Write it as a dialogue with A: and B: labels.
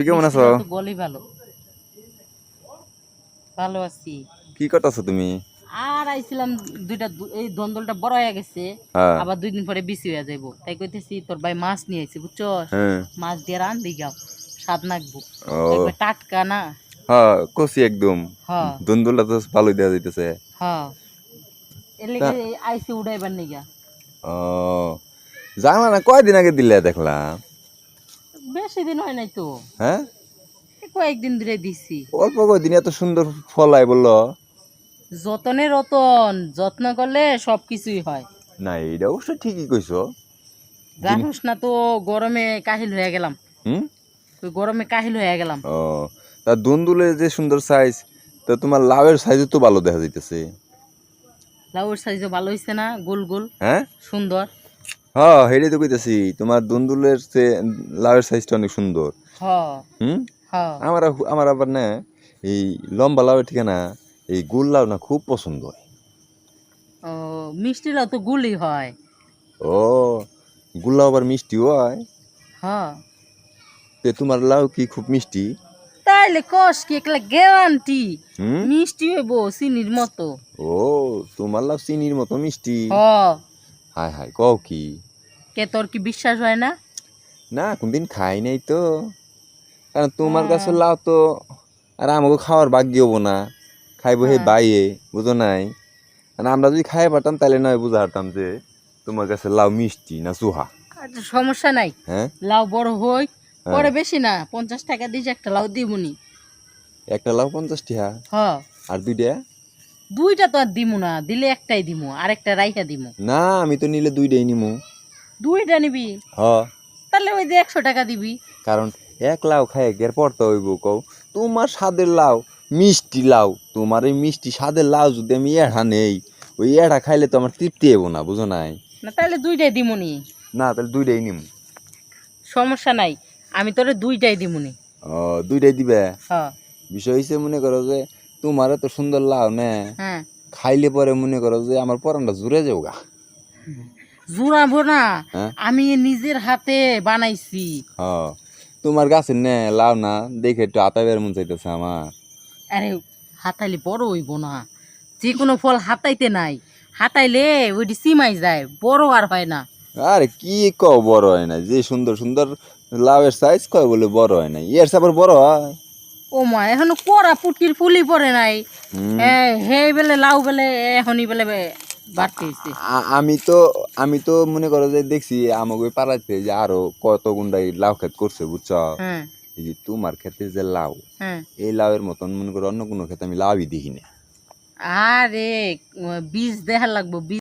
A: তুই কেমন আছো?
B: তো বলি ভালো ভালো আছি।
A: কি করতেছো তুমি?
B: আর আইছিলাম এই দন্দলটা বড় হয়ে গেছে।
A: হ্যাঁ।
B: আবার 2 দিন পরে বিসি হয়ে যাইব, তাই কইতেছি তোর ভাই মাছ নিয়ে আইছে বুঝছস।
A: হ্যাঁ।
B: মাছ দিয়ে রান্ধি গাও, স্বাদ নাকবো।
A: ও
B: একবার টাটকা না।
A: হ্যাঁ, কষি একদম।
B: হ্যাঁ
A: দুন্দুলটা তো ভালোই দেওয়া যাইতেছে।
B: হ্যাঁ, এর
A: তা
B: লেগে আইসি উড়াইবার নিগা।
A: ও জানা না, কয়দিন আগে দিলে দেখলাম।
B: বেশি দিন হয় নাই তো,
A: হ্যাঁ,
B: এই কয়েকদিন ধরে দিছি।
A: অল্প কয়দিন এত সুন্দর ফল আয় বললো।
B: যতনে রতন, যত্ন করলে সবকিছুই হয়।
A: না, এইটা অবশ্য ঠিকই কইছো। জিনিস।
B: জানোস না তো, গরমে কাহিল হয়ে গেলাম।
A: হুম।
B: ওই গরমে কাহিল হয়ে গেলাম।
A: ও, তা দুন্দুলের যে সুন্দর সাইজ, তা তোমার লাউয়ের সাইজও তো ভালো দেখা যাইতেছে।
B: লাউয়ের সাইজও ভালো হইছে না, গোল গোল
A: হ্যাঁ
B: সুন্দর।
A: হ্যাঁ, হেডেই তো কইতাছি, তোমার দুন্দুলের চেয়ে লাউয়ের সাইজটা অনেক সুন্দর।
B: হ
A: হুম।
B: হ।
A: আমার আমার আবার না, এই লম্বা লাউয়ের থেকে না, এই গোল লাউ না খুব পছন্দ হয়।
B: ও, মিষ্টি লাউ তো গুলি হয়।
A: ও, গোল লাউ আবার মিষ্টিও হয়।
B: হ,
A: তে তোমার লাউ কি খুব মিষ্টি?
B: তাইলে কস কি একলা গ্যারান্টি
A: হুম।
B: মিষ্টি হইব চিনির মতো।
A: ও, তোমার লাউ চিনির মতো মিষ্টি?
B: হ,
A: হায় হায়, কও কি?
B: কে তোর কি বিশ্বাস হয় না?
A: না, কোনদিন খাই নাই তো। কারণ তোমার কাছে
B: হ্যাঁ
A: লাউ তো আর আমাকে খাওয়ার ভাগ্য হবো না। খাইবো হে
B: হ্যাঁ,
A: বাইয়ে, বুঝো নাই? আর আমরা যদি খাই পারতাম তাহলে নয় বুঝা পারতাম যে তোমার কাছে লাউ মিষ্টি না চুহা।
B: আচ্ছা সমস্যা নাই।
A: হ্যাঁ।
B: লাউ বড় হই,
A: হ্যাঁ,
B: পরে বেশি না 50 টাকা দিস একটা লাউ দিবনি।
A: একটা লাউ 50 টাকা।
B: হ,
A: আর দুইটা?
B: দুইটা তো আর দিমু না, দিলে একটাই দিমু, আরেকটা রাইখা দিমু।
A: না, আমি তো নিলে দুইটাই নিমু।
B: দুইটা নিবি?
A: হ।
B: তাহলে ওই যে 100 টাকা দিবি।
A: কারণ এক লাউ খাই এর পর তো হইব কও। তোমার স্বাদের লাউ, মিষ্টি লাউ, তোমার এই মিষ্টি স্বাদের লাউ যদি আমি এড়া নেই, ওই এড়া খাইলে তো আমার তৃপ্তি হইব না, বুঝো নাই?
B: না তাহলে দুইটাই দিমুনি,
A: না, তাহলে দুইটাই নিমু।
B: সমস্যা নাই, আমি তোরে দুইটাই দিমুনি।
A: ও, দুইটাই দিবে?
B: হ্যাঁ
A: বিষয় হইছে মনে করো যে তোমার এত সুন্দর লাউ না,
B: হ্যাঁ,
A: খাইলে পরে মনে করো যে আমার পরানটা জুড়ে যাও গা।
B: জুড়াবো না,
A: হ্যাঁ।
B: আমি নিজের হাতে বানাইছি।
A: হ, তোমার গাছের নে লাউ না, দেখে একটু আতা বের মন চাইতেছে আমার।
B: আরে হাতাইলে বড় হইব না, যে কোনো ফল হাতাইতে নাই, হাতাইলে ওইটি সিমাই যায়, বড় আর হয় না।
A: আরে কি কও বড় হয় না? যে সুন্দর সুন্দর লাউয়ের সাইজ কয় বলে বড় হয় না, এর আবার বড় হয়।
B: ও মা, এখনো কড়া পুটকির ফুলি পড়ে নাই।
A: হুম।
B: হে বেলে লাউ বেলে এখনই বেলে
A: আ-
B: বাড়তে হইছে।
A: আমি তো মনে করো যে দেখছি আমাকে ওই পাড়াতে যে আরো কত গুন্ডাই লাউ ক্ষেত করছে, বুঝছো?
B: হ্যাঁ
A: এই যে তোমার ক্ষেতে যে লাউ,
B: হ্যাঁ।
A: এই লাউয়ের মতন মনে করো অন্য কোনো ক্ষেতে আমি লাউই দেখি না।
B: আরে বীজ দেখার লাগবো, বীজ